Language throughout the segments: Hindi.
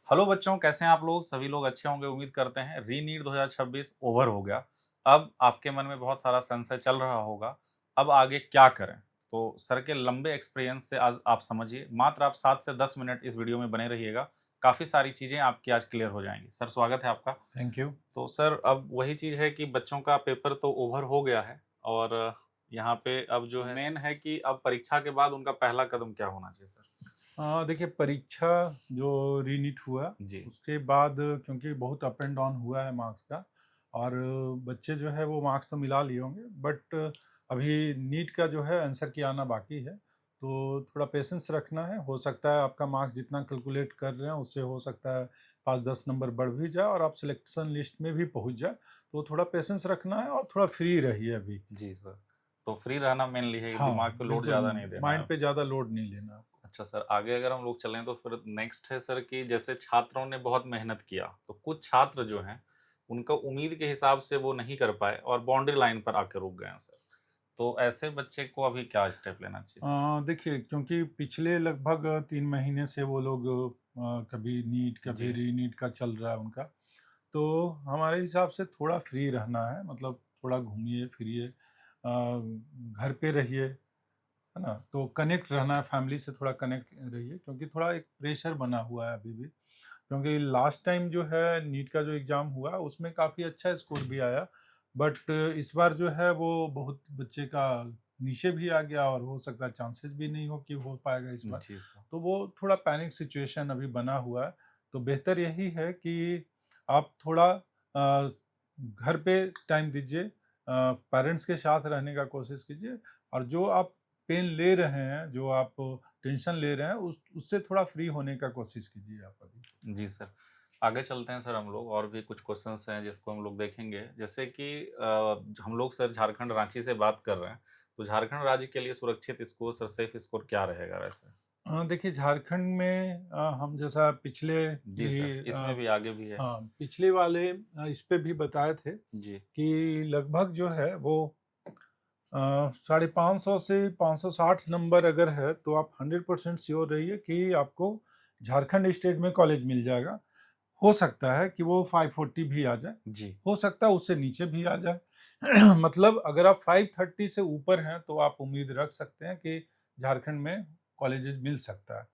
हेलो बच्चों, कैसे हैं आप लोग? सभी लोग अच्छे होंगे उम्मीद करते हैं। रीनीट 2026 ओवर हो गया। अब आपके मन में बहुत सारा संशय चल रहा होगा, अब आगे क्या करें? तो सर के लंबे एक्सपीरियंस से आज आप समझिए, मात्र आप 7 से 10 मिनट इस वीडियो में बने रहिएगा। काफ़ी सारी चीज़ें आपकी आज क्लियर हो जाएँगी। सर स्वागत है आपका। Thank you. तो सर अब वही चीज़ है कि बच्चों का पेपर तो ओवर हो गया है और यहाँ पे अब जो है मेन है कि अब परीक्षा के बाद उनका पहला कदम क्या होना चाहिए सर? देखिए परीक्षा जो रीनीट हुआ जी, उसके बाद क्योंकि बहुत अप एंड डाउन हुआ है मार्क्स का और बच्चे जो है वो मार्क्स तो मिला लिए होंगे बट अभी नीट का जो है आंसर की आना बाकी है। तो थोड़ा पेशेंस रखना है, हो सकता है आपका मार्क्स जितना कैलकुलेट कर रहे हैं उससे हो सकता है 5-10 नंबर बढ़ भी जाए और आप सिलेक्शन लिस्ट में भी पहुंच जाए। तो थोड़ा पेशेंस रखना है और थोड़ा फ्री रहिए अभी। जी सर। तो फ्री रहना मेनली है, हाँ, दिमाग पे लोड बिल्कुल। ज़्यादा नहीं देना माइंड है। पे ज़्यादा लोड नहीं लेना। अच्छा सर, आगे अगर हम लोग चलें तो फिर नेक्स्ट है सर कि जैसे छात्रों ने बहुत मेहनत किया, तो कुछ छात्र जो हैं, उनका उम्मीद के हिसाब से वो नहीं कर पाए और बाउंड्री लाइन पर आके रुक गए हैं सर। तो ऐसे बच्चे को अभी क्या स्टेप लेना चाहिए? देखिए क्योंकि पिछले लगभग 3 महीने से वो लोग कभी नीट कभी जी, रीनीट का चल रहा है उनका। तो हमारे हिसाब से थोड़ा फ्री रहना है, मतलब थोड़ा घूमिए फिरिए, घर पे रहिए, है ना? तो कनेक्ट रहना है, फैमिली से थोड़ा कनेक्ट रहिए क्योंकि थोड़ा एक प्रेशर बना हुआ है अभी भी। क्योंकि लास्ट टाइम जो है नीट का जो एग्ज़ाम हुआ उसमें काफ़ी अच्छा स्कोर भी आया, बट इस बार जो है वो बहुत बच्चे का नीचे भी आ गया और हो सकता है चांसेस भी नहीं हो कि हो पाएगा इस बार। जी सर। तो वो थोड़ा पैनिक सिचुएशन अभी बना हुआ है। तो बेहतर यही है कि आप थोड़ा घर पे टाइम दीजिए, पेरेंट्स के साथ रहने का कोशिश कीजिए और जो आप पेन ले रहे हैं, जो आप टेंशन ले रहे हैं उससे थोड़ा फ्री होने का कोशिश कीजिए आप अभी। जी सर। आगे चलते हैं सर हम लोग, और भी कुछ क्वेश्चंस हैं जिसको हम लोग देखेंगे। जैसे कि हम लोग सर झारखंड रांची से बात कर रहे हैं, तो झारखंड राज्य के लिए सुरक्षित स्कोर सर सेफ स्कोर क्या रहेगा वैसे? देखिए झारखंड में हम जैसा पिछले जी सर, भी इसमें भी आगे भी है। हाँ, पिछले वाले इस पे भी बताए थे जी, कि लगभग जो है वो 550 से 560 नंबर अगर है तो आप 100% श्योर रहिए कि आपको झारखंड स्टेट में कॉलेज मिल जाएगा। हो सकता है कि वो 540 भी आ जाए, जी। हो सकता है उससे नीचे भी आ जाए। मतलब अगर आप 530 से ऊपर हैं तो आप उम्मीद रख सकते हैं कि झारखंड में कॉलेजेस मिल सकता है।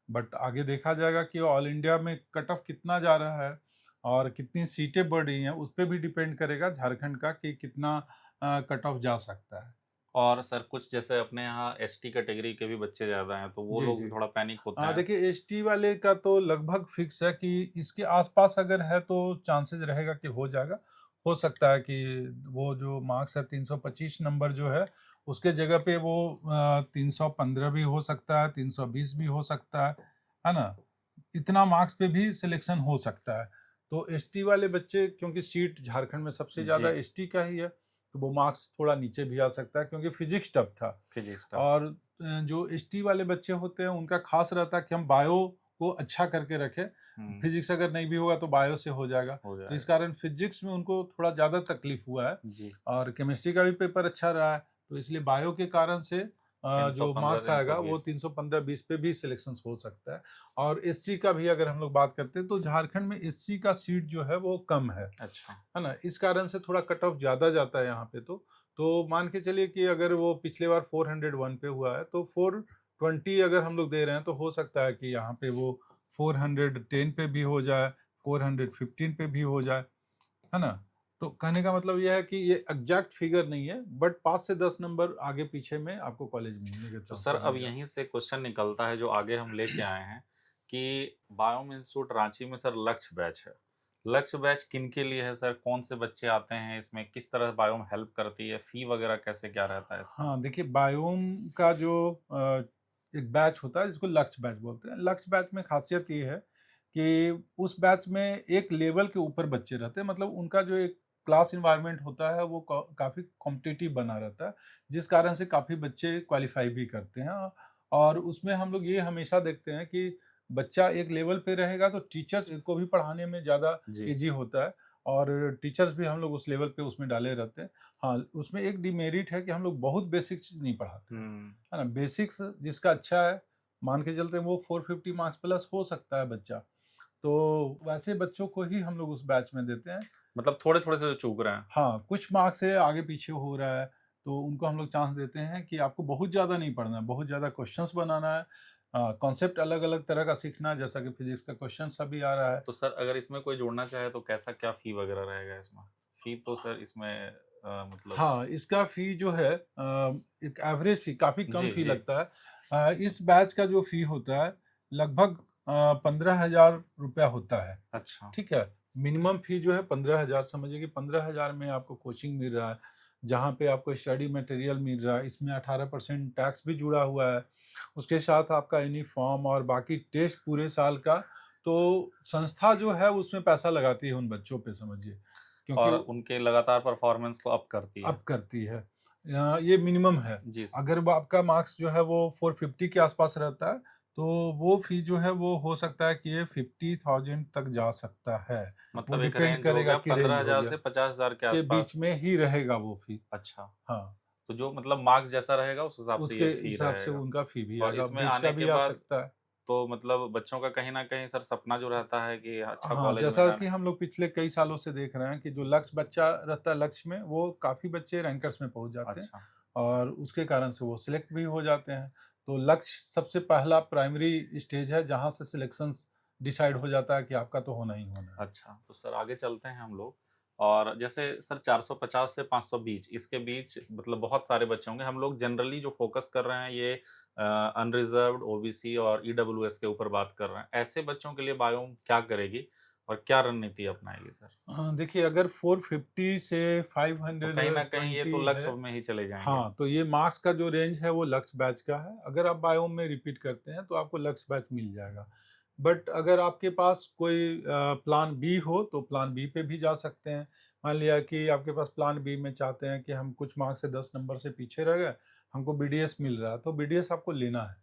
बट आगे देखा जाएगा कि ऑल इंडिया में कट ऑफ कितना जा रहा है और कितनी सीटें बढ़ रही हैं, उस पे भी डिपेंड करेगा झारखंड का कि कितना कट ऑफ जा सकता है। और सर कुछ जैसे अपने यहाँ एसटी कैटेगरी के भी बच्चे ज़्यादा हैं, तो वो जी, लोग जी। भी थोड़ा पैनिक होते हैं। देखिए एसटी वाले का तो लगभग फिक्स है कि इसके आसपास अगर है तो चांसेस रहेगा कि हो जाएगा। हो सकता है कि वो जो मार्क्स है 325 नंबर जो है, उसके जगह पे वो 315 भी हो सकता है, 320 भी हो सकता है ना? इतना मार्क्स पे भी सिलेक्शन हो सकता है। तो एसटी वाले बच्चे, क्योंकि सीट झारखंड में सबसे ज़्यादा जी, एसटी का ही है, तो वो मार्क्स थोड़ा नीचे भी आ सकता है क्योंकि फिजिक्स टफ था। फिजिक्स टफ और था। जो एसटी वाले बच्चे होते हैं उनका खास रहता है कि हम बायो को अच्छा करके रखें। हुँ, फिजिक्स अगर नहीं भी होगा तो बायो से हो जाएगा। हो तो इस जाएगा। कारण फिजिक्स में उनको थोड़ा ज़्यादा तकलीफ हुआ है जी, और केमिस्ट्री का भी पेपर अच्छा रहा है। तो इसलिए बायो के कारण से जो 315, मार्क्स आएगा वो 320। 315-20 पे भी सिलेक्शन हो सकता है। और एससी का भी अगर हम लोग बात करते हैं तो झारखंड में एससी का सीट जो है वो कम अच्छा, है ना? इस कारण से थोड़ा कट ऑफ ज़्यादा जाता है यहाँ पे तो। तो मान के चलिए कि अगर वो पिछले बार 401 पे हुआ है तो 420 अगर हम लोग दे रहे हैं तो हो सकता है कि यहाँ पे वो 410 पे भी हो जाए, 415 पे भी हो जाए, है ना? तो कहने का मतलब ये है कि ये एग्जैक्ट फिगर नहीं है, बट 5 से 10 नंबर आगे पीछे में आपको कॉलेज मिलने के तो सर चांसेस अब भी यहीं ज़्यादा। से क्वेश्चन निकलता है जो आगे हम लेके आए हैं कि बायोम इंस्टीट्यूट रांची में सर लक्ष्य बैच है। लक्ष्य बैच किनके लिए है सर? कौन से बच्चे आते हैं इसमें? किस तरह बायोम हेल्प करती है? फी वगैरह कैसे क्या रहता है इसका? हाँ, देखिए बायोम का जो एक बैच होता है जिसको लक्ष्य बैच बोलते हैं। लक्ष्य बैच में खासियत ये है कि उस बैच में एक लेवल के ऊपर बच्चे रहते हैं, मतलब उनका जो एक क्लास एनवायरनमेंट होता है वो काफ़ी कॉम्पिटिटिव बना रहता है, जिस कारण से काफ़ी बच्चे क्वालिफ़ाई भी करते हैं। और उसमें हम लोग ये हमेशा देखते हैं कि बच्चा एक लेवल पे रहेगा तो टीचर्स को भी पढ़ाने में ज़्यादा जी, ईज़ी होता है और टीचर्स भी हम लोग उस लेवल पे उसमें डाले रहते हैं। हाँ, उसमें एक डिमेरिट है कि हम लोग बहुत बेसिक चीज़ नहीं पढ़ाते हैं, हुँ, है ना? बेसिक्स जिसका अच्छा है, मान के चलते हैं वो 450 मार्क्स प्लस हो सकता है बच्चा। तो वैसे बच्चों को ही हम लोग उस बैच में देते हैं। मतलब थोड़े-थोड़े से जो चूक रहे हैं। हाँ, कुछ मार्क्स से आगे पीछे हो रहा है, तो उनको हम लोग चांस देते हैं कि आपको बहुत ज़्यादा नहीं पढ़ना है, बहुत ज़्यादा क्वेश्चंस बनाना है, कॉन्सेप्ट अलग-अलग तरह का सीखना है, जैसा कि फिजिक्स का क्वेश्चन अभी आ रहा है। तो सर अगर इसमें कोई जुड़ना चाहे तो कैसा क्या फ़ी वगैरह रहेगा इसमें? फ़ी तो सर इसमें मतलब हाँ, इसका फ़ी जो है एक एवरेज फ़ी काफ़ी कम जी, फ़ी जी। लगता है। इस बैच का जो फ़ी होता है लगभग 15,000 रुपया होता है, अच्छा, ठीक है? मिनिमम फ़ी जो है 15,000 समझिए कि 15,000 में आपको कोचिंग मिल रहा है, जहाँ पे आपको स्टडी मटेरियल मिल रहा है, इसमें 18% टैक्स भी जुड़ा हुआ है। उसके साथ आपका यूनिफ़ॉर्म और बाकी टेस्ट पूरे साल का, तो संस्था जो है उसमें पैसा लगाती है उन बच्चों पे समझिए, क्योंकि और उनके लगातार परफ़ॉर्मेंस को अप करती है। अप करती है। ये मिनिमम है। जी सर। अगर वो आपका मार्क्स जो है वो 450 के आसपास रहता है, तो वो फ़ी जो है वो हो सकता है कि ये 50,000 तक जा सकता है। वो मतलब एक डिपेंड रेंज हो करेगा गया कि रेंज हो 15,000 गया, से 50,000 के के बीच आसपास। में ही रहेगा वो फ़ी। अच्छा, हाँ, तो जो मतलब मार्क्स जैसा रहेगा उस हिसाब से उसके ये फ़ी हिसाब से रहेगा। उनका फ़ी भी और आएगा, इसमें ब्रिज का आने के भी आ बाद सकता है। तो मतलब बच्चों का कहीं न कहीं सर सपना जो रहता है कि अच्छा हाँ, कॉलेज में जैसा जाना कि है। हम लोग पिछले कई सालों से देख रहे हैं कि जो लक्ष्य बच्चा रहता है लक्ष्य में, वो काफ़ी बच्चे रैंकर्स में पहुँच जाते हैं अच्छा, और उसके कारण से वो सिलेक्ट भी हो जाते हैं। तो लक्ष्य सबसे पहला प्राइमरी स्टेज है, जहाँ से सिलेक्शंस डिसाइड हो जाता है कि आपका तो होना ही होना है। अच्छा। तो सर आगे चलते हैं हम लोग और जैसे सर 450 से 500 बीच इसके बीच मतलब बहुत सारे बच्चे होंगे। हम लोग जनरली जो फ़ोकस कर रहे हैं ये अनरिज़र्व्ड, ओबीसी और ईडब्ल्यूएस के ऊपर बात कर रहे हैं। ऐसे बच्चों के लिए बायोम क्या करेगी और क्या रणनीति अपनाएगी सर? देखिए अगर 450 से तो कहीं न कहीं ये तो 520 है, लक्ष्य में ही चले जाएँगे। हाँ, तो ये मार्क्स का जो रेंज है वो लक्ष्य बैच का है। अगर आप बायोम में रिपीट करते हैं तो आपको लक्ष्य बैच मिल जाएगा। बट अगर आपके पास कोई प्लान बी हो तो प्लान बी पे भी जा सकते हैं। मान लिया कि आपके पास प्लान बी में चाहते हैं कि हम कुछ मार्क्स से 10 नंबर से पीछे रह गए, हमको बीडीएस मिल रहा है, तो बीडीएस आपको लेना है,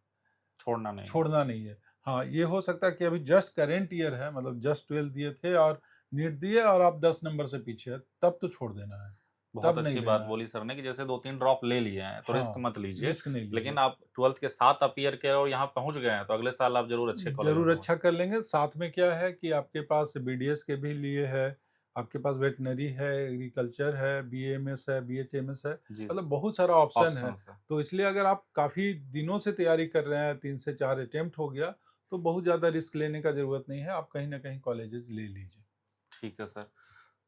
छोड़ना नहीं है। छोड़ना नहीं है। हाँ, ये हो सकता है कि अभी जस्ट करेंट ईयर है, मतलब जस्ट 12th दिए थे और नीट दिए और आप 10 नंबर से पीछे हैं, तब तो छोड़ देना है, बहुत तब नहीं अच्छी बात लेना है। बोली सर ने कि जैसे 2-3 ड्रॉप ले लिए हैं, तो रिस्क हाँ, मत लीजिए। रिस्क नहीं लेकिन लीजिए। आप 12th के साथ आप ईयर के और यहाँ पहुँच गए हैं, तो अगले साल आप ज़रूर अच्छे कॉलेज में ज़रूर पहुँच। अच्छा कर लेंगे। साथ में क्या है कि आपके पास बीडीएस के भी लिए है, आपके पास वेटरनरी है, एग्रीकल्चर है, बीएएमएस है, बीएचएमएस है, जी मतलब सर, बहुत सारा ऑप्शन है। ऑप्शंस है। तो इसलिए अगर आप काफ़ी दिनों से तैयारी कर रहे हैं, 3 से 4 अटेम्प्ट हो गया, तो बहुत ज़्यादा रिस्क लेने का ज़रूरत नहीं है, आप कहीं न कहीं कॉलेजेस ले लीजिए। ठीक है सर।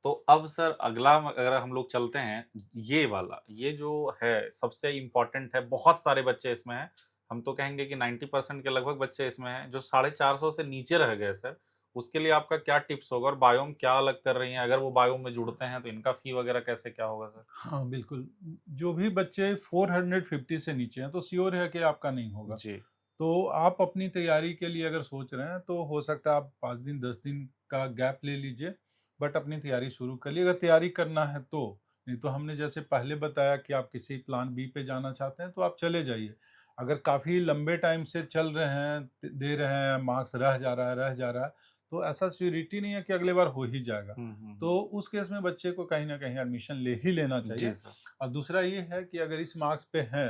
तो अब सर अगला अगर हम लोग चलते हैं, ये वाला, ये जो है सबसे इम्पोर्टेंट है, बहुत सारे बच्चे इसमें हैं। हम तो कहेंगे कि 90% के लगभग बच्चे इसमें हैं, जो 450 से नीचे रह गए सर, उसके लिए आपका क्या टिप्स होगा और बायोम क्या अलग कर रही हैं? अगर वो बायोम में जुड़ते हैं, तो इनका फ़ी वगैरह कैसे क्या होगा सर? हाँ, बिल्कुल। जो भी बच्चे 450 से नीचे हैं, तो श्योर है कि आपका नहीं होगा। जी, तो आप अपनी तैयारी के लिए अगर सोच रहे हैं तो हो सकता है आप 5 दिन 10 दिन का गैप ले लीजिए, बट अपनी तैयारी शुरू करिए अगर तैयारी करना है तो। नहीं तो हमने जैसे पहले बताया कि आप किसी प्लान बी पे जाना चाहते हैं तो आप चले जाइए। अगर काफ़ी लंबे टाइम से चल रहे हैं, दे रहे हैं, मार्क्स रह जा रहा है, तो ऐसा श्योरिटी नहीं है कि अगले बार हो ही जाएगा। हुँ, हुँ, हुँ। तो उस केस में बच्चे को कहीं न कहीं एडमिशन ले ही लेना जी चाहिए। सर, और दूसरा ये है कि अगर इस मार्क्स पे हैं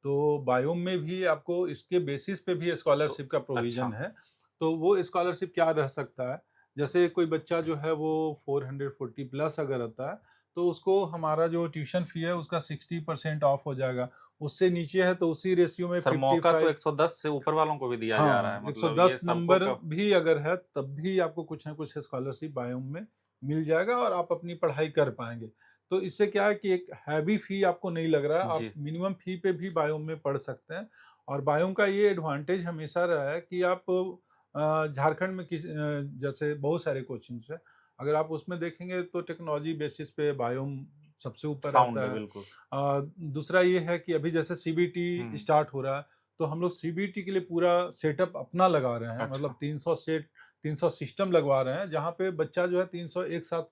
तो बायोम में भी आपको इसके बेसिस पे भी तो स्कॉलरशिप का अच्छा, प्रोविज़न है। तो वो स्कॉलरशिप क्या रह सकता है, जैसे कोई बच्चा जो है वो 440 प्लस अगर आता है, तो उसको हमारा जो ट्यूशन फ़ी है उसका 60% ऑफ हो जाएगा। उससे नीचे है तो उसी रेशियो में सर मौका तो 55। 110 से ऊपर वालों को भी दिया जा रहा हाँ, है, मतलब ये 110 सबको नंबर कब भी अगर है तब भी आपको कुछ न कुछ स्कॉलरशिप बायोम में मिल जाएगा और आप अपनी पढ़ाई कर पाएँगे। तो इससे क्या है कि एक हैवी फ़ी आपको नहीं लग रहा है, आप जी, मिनिमम फ़ी पे भी बायोम में पढ़ सकते हैं। और बायोम का ये एडवांटेज हमेशा रहा है कि आप झारखंड में जैसे बहुत सारे कोचिंग्स हैं, अगर आप उसमें देखेंगे तो टेक्नोलॉजी बेसिस पे बायोम सबसे ऊपर साउंड है रहता है। बिल्कुल। दूसरा ये है कि अभी जैसे सीबीटी हुँ, स्टार्ट हो रहा है, तो हम लोग सीबीटी के लिए पूरा सेटअप अपना लगा रहे हैं, मतलब अच्छा, 300 सिस्टम लगवा रहे हैं, जहाँ पे बच्चा जो है 300 एक साथ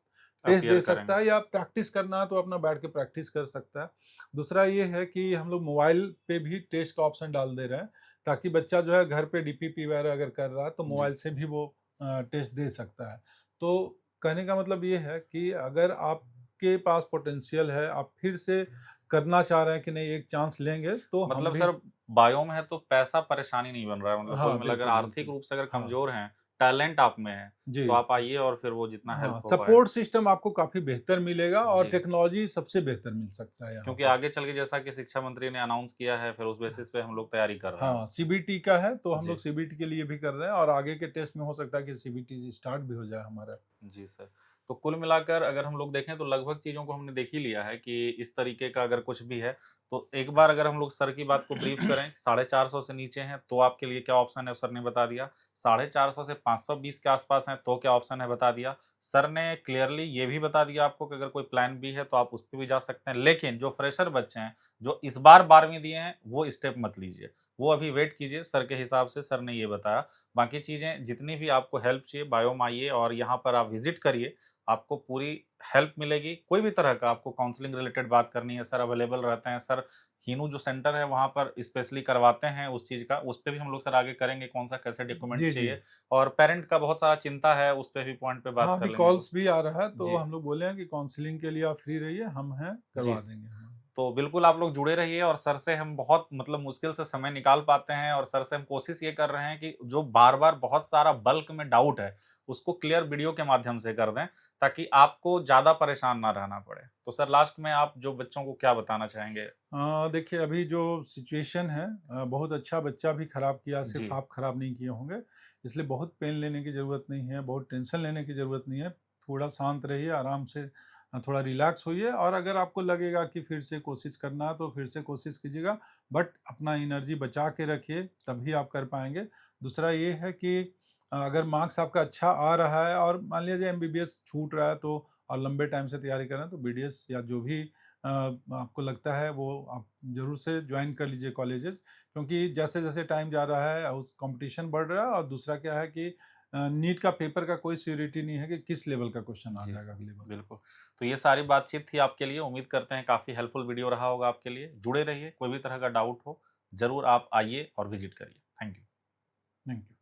टेस्ट अपीयर दे सकता करेंगे। है या प्रैक्टिस करना है तो अपना बैठ के प्रैक्टिस कर सकता है। दूसरा ये है कि हम लोग मोबाइल पे भी टेस्ट का ऑप्शन डाल दे रहे हैं, ताकि बच्चा जो है घर पे डीपीपी वगैरह अगर कर रहा है तो जी, मोबाइल से भी वो टेस्ट दे सकता है। तो कहने का मतलब ये है कि अगर आपके पास पोटेंशियल है, आप फिर से करना चाह रहे हैं कि नहीं एक चांस लेंगे, तो हम मतलब भी। सर बायोम है तो पैसा परेशानी नहीं बन रहा है, मतलब कुल हाँ, मिलाकर बिल्कुल, आर्थिक बिल्कुल। रूप से अगर हाँ, कमज़ोर हैं, टैलेंट आप में है, जी। तो आप आइए और फिर वो जितना हाँ, हेल्प हो पाए। सपोर्ट सिस्टम आपको काफ़ी बेहतर मिलेगा और जी। टेक्नोलॉजी सबसे बेहतर मिल सकता है यहाँ क्योंकि पर। आगे चल के जैसा कि शिक्षा मंत्री ने अनाउंस किया है, फिर उस बेसिस पे हम लोग तैयारी कर रहे हैं हाँ, उसकी। सीबीटी का है तो हम लोग जी। सीबीटी के लिए भी कर रहे हैं और आगे के टेस्ट में हो सकता है कि सीबीटी स्टार्ट भी हो जाए हमारा। जी सर। तो कुल मिलाकर अगर हम लोग देखें तो लगभग चीज़ों को हमने देख ही लिया है कि इस तरीके का अगर कुछ भी है, तो एक बार अगर हम लोग सर की बात को ब्रीफ करें, 450 से नीचे हैं तो आपके लिए क्या ऑप्शन है सर ने बता दिया। 450 से 520 के आसपास हैं तो क्या ऑप्शन है बता दिया। सर ने क्लियरली ये भी बता दिया आपको कि अगर कोई प्लान बी है तो आप उस पे भी जा सकते हैं। लेकिन जो फ्रेशर बच्चे हैं, जो इस बार 12वीं दिए हैं, वो स्टेप मत लीजिए। वो अभी वेट कीजिए, सर के हिसाब से सर ने ये बताया। बाकी चीज़ें जितनी भी आपको हेल्प चाहिए, बायोम आइए और यहाँ पर आप विज़िट करिए। आपको पूरी हेल्प मिलेगी। कोई भी तरह का आपको काउंसलिंग रिलेटेड बात करनी है, सर अवेलेबल रहते हैं। सर हीनू जो सेंटर है वहाँ पर स्पेशली करवाते हैं उस चीज़ का, उस पे भी हम लोग सर आगे करेंगे कौन-सा कैसे डॉक्यूमेंट जी, जी। चाहिए और पेरेंट का बहुत सारा चिंता है, उस पे भी पॉइंट पे बात हाँ, कर अभी लेंगे कॉल्स कुछ। भी आ रहा है तो जी, हम लोग बोले हैं कि काउंसलिंग के लिए आप फ्री रहिए, हम हैं, जी। करवा देंगे हम। तो बिल्कुल आप लोग जुड़े रहिए और सर से हम बहुत मतलब मुश्किल से समय निकाल पाते हैं और सर से हम कोशिश ये कर रहे हैं कि जो बार-बार बहुत सारा बल्क में डाउट है, उसको क्लियर वीडियो के माध्यम से कर दें, ताकि आपको ज़्यादा परेशान ना रहना पड़े। तो सर लास्ट में आप जो बच्चों को क्या बताना चाहेंगे? देखिए अभी जो सिचुएशन है बहुत अच्छा बच्चा भी खराब किया, सिर्फ जी, आप खराब नहीं किए होंगे, इसलिए बहुत पेन लेने की ज़रूरत नहीं है, बहुत टेंशन लेने की ज़रूरत नहीं है। थोड़ा शांत रहिए, आराम से थोड़ा रिलैक्स होइए और अगर आपको लगेगा कि फिर से कोशिश करना है तो फिर से कोशिश कीजिएगा, बट अपना एनर्जी बचा के रखिए, तभी आप कर पाएँगे। दूसरा ये है कि अगर मार्क्स आपका अच्छा आ रहा है और मान लीजिए एमबीबीएस छूट रहा है तो और लंबे टाइम से तैयारी कर रहे हैं तो बीडीएस या जो भी आपको लगता है वो आप ज़रूर से ज्वाइन कर लीजिए कॉलेजेस, क्योंकि जैसे-जैसे टाइम जा रहा है उस कॉम्पिटिशन बढ़ रहा है और दूसरा क्या है कि नीट का पेपर का कोई श्योरिटी नहीं है कि किस लेवल का क्वेश्चन आ जी जाएगा सर, अगली बार। बिल्कुल। तो ये सारी बातचीत थी आपके लिए, उम्मीद करते हैं काफ़ी हेल्पफुल वीडियो रहा होगा आपके लिए। जुड़े रहिए, कोई भी तरह का डाउट हो, ज़रूर आप आइए और विज़िट करिए। Thank you. Thank you.